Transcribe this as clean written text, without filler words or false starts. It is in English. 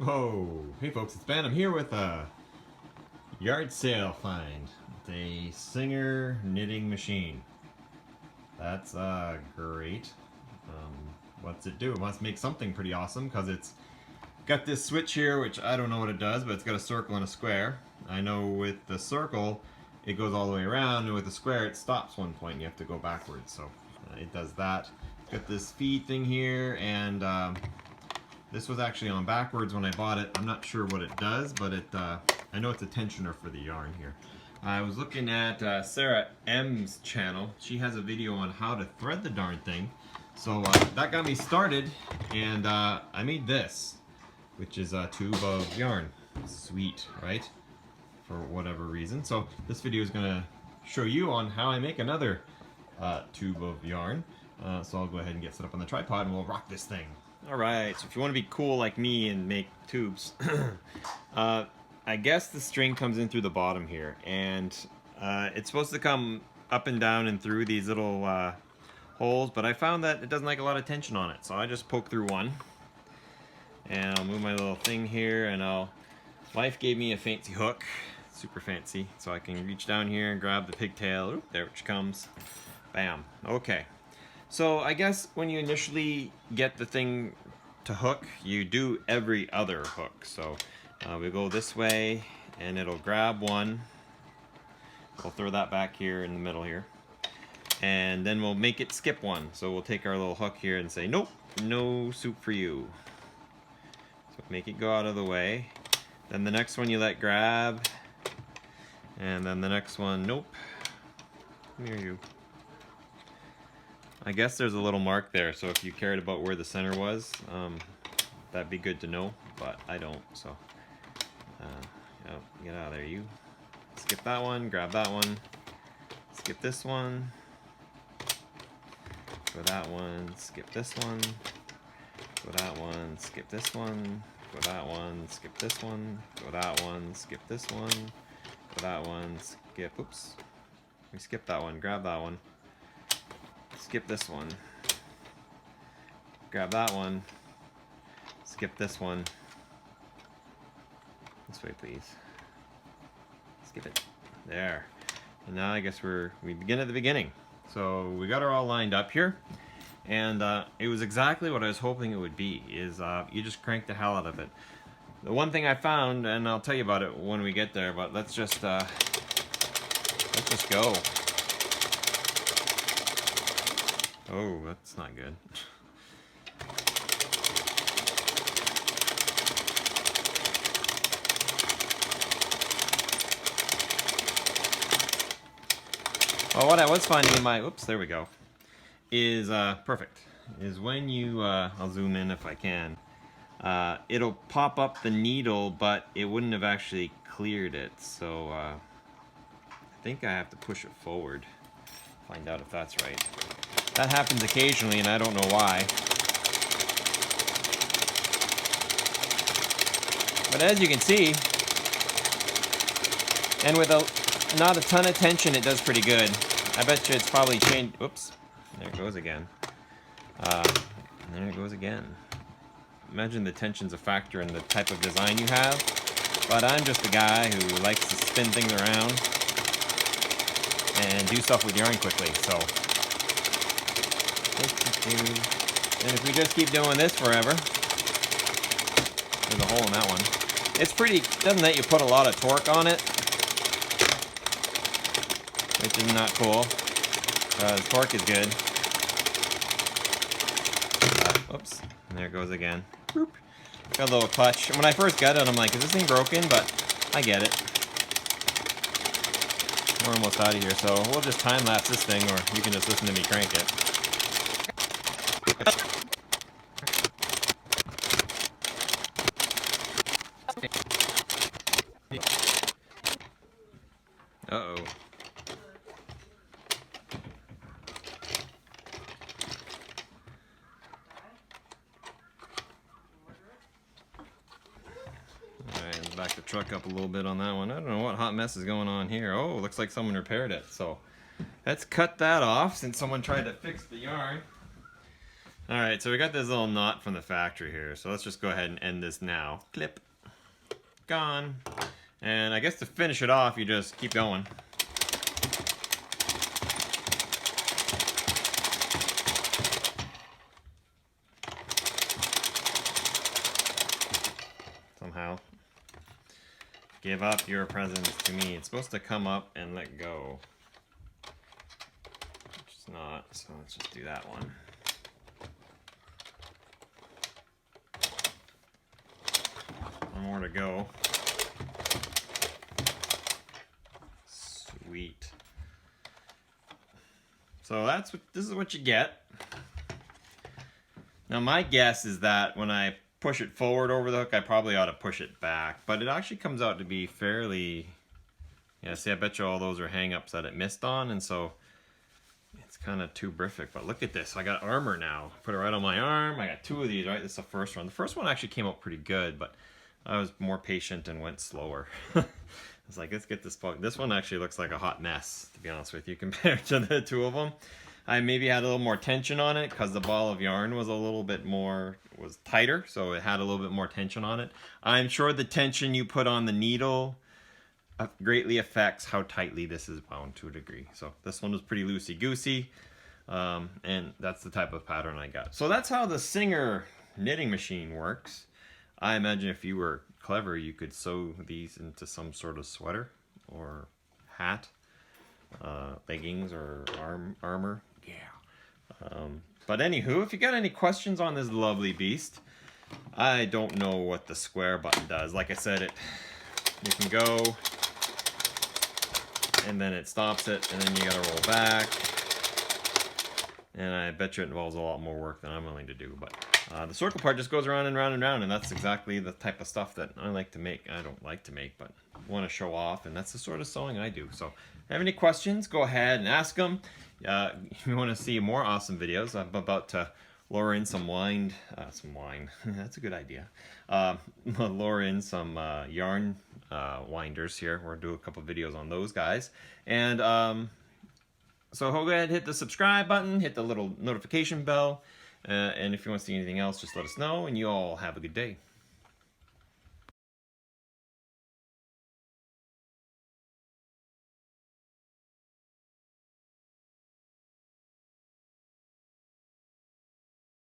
Whoa! Hey folks, it's Ben. I'm here with a yard sale find. It's a Singer knitting machine. That's great. What's it do? It must make something pretty awesome because it's got this switch here, which I don't know what it does, but it's got a circle and a square. I know with the circle, it goes all the way around, and with the square, it stops one point and you have to go backwards. So it does that. It's got this feed thing here, and this was actually on backwards when I bought it. I'm not sure what it does, but I know it's a tensioner for the yarn here. I was looking at Sarah M's channel. She has a video on how to thread the darn thing. So that got me started, and I made this, which is a tube of yarn. Sweet, right? For whatever reason. So this video is going to show you on how I make another tube of yarn. So I'll go ahead and get set up on the tripod and we'll rock this thing. Alright, so if you want to be cool like me and make tubes, I guess the string comes in through the bottom here, and it's supposed to come up and down and through these little holes, but I found that it doesn't like a lot of tension on it, so I just poke through one. And I'll move my little thing here, and Life gave me a fancy hook, super fancy, so I can reach down here and grab the pigtail. Oop, there it comes. Bam. Okay. So I guess when you initially get the thing to hook, you do every other hook. So we go this way, and it'll grab one. We'll throw that back here in the middle here. And then we'll make it skip one. So we'll take our little hook here and say, nope, no soup for you. So make it go out of the way. Then the next one you let grab. And then the next one, nope. Come here, you. I guess there's a little mark there, so if you cared about where the center was, that'd be good to know, but I don't, so oh, get out of there, you. Skip that one, grab that one, skip this one, go that one, skip this one, go that one, skip this one, go that one, skip this one, go that one, skip this one, go that one, skip, oops, we skipped that one, grab that one. Skip this one, grab that one, skip this one, this way please, skip it, there, and now I guess we begin at the beginning. So we got her all lined up here, and it was exactly what I was hoping it would be, is you just crank the hell out of it. The one thing I found, and I'll tell you about it when we get there, but let's just go. Oh, that's not good. Well, what I was finding in my, oops, there we go, is perfect. Is when you, I'll zoom in if I can, it'll pop up the needle, but it wouldn't have actually cleared it. So I think I have to push it forward. Find out if that's right. That happens occasionally, and I don't know why. But as you can see, and with not a ton of tension, it does pretty good. I bet you it's probably changed. Oops, there it goes again. There it goes again. Imagine the tension's a factor in the type of design you have. But I'm just a guy who likes to spin things around and do stuff with yarn quickly, so. And if we just keep doing this forever, there's a hole in that one. It's pretty, doesn't let you put a lot of torque on it, which is not cool, because torque is good. Whoops, and there it goes again. Boop. Got a little clutch. When I first got it, I'm like, is this thing broken? But I get it. We're almost out of here, so we'll just time lapse this thing, or you can just listen to me crank it. Uh-oh. Alright, back the truck up a little bit on that one. I don't know what hot mess is going on here. Oh, looks like someone repaired it. So let's cut that off since someone tried to fix the yarn. Alright, so we got this little knot from the factory here, so let's just go ahead and end this now. Clip. Gone. And I guess to finish it off, you just keep going. Somehow. Give up your presents to me. It's supposed to come up and let go. Which is not, so let's just do that one. One more to go. Sweet. So this is what you get. Now my guess is that when I push it forward over the hook, I probably ought to push it back, but it actually comes out to be fairly, yeah, see, I bet you all those are hang-ups that it missed on, and so it's kind of too terrific. But look at this, I got armor now. Put it right on my arm. I got 2 of these, right? This is the first one. The first one actually came out pretty good, but I was more patient and went slower. I was like, let's get this plug. This one actually looks like a hot mess, to be honest with you, compared to the 2 of them. I maybe had a little more tension on it because the ball of yarn was a little bit more, was tighter, so it had a little bit more tension on it. I'm sure the tension you put on the needle greatly affects how tightly this is bound to a degree. So this one was pretty loosey-goosey, and that's the type of pattern I got. So that's how the Singer knitting machine works. I imagine if you were clever, you could sew these into some sort of sweater or hat, leggings or armor. Yeah. But anywho, if you got any questions on this lovely beast, I don't know what the square button does. Like I said, you can go, and then it stops it, and then you gotta roll back. And I bet you it involves a lot more work than I'm willing to do. But the circle part just goes around and round and round, and that's exactly the type of stuff that I like to make. I don't like to make, but want to show off, and that's the sort of sewing I do. So if you have any questions, go ahead and ask them. If you want to see more awesome videos, I'm about to lure in some wine. That's a good idea. Lure in some yarn winders here. We're going to do a couple videos on those guys. And so go ahead and hit the subscribe button, hit the little notification bell. And if you want to see anything else, just let us know. And you all have a good day.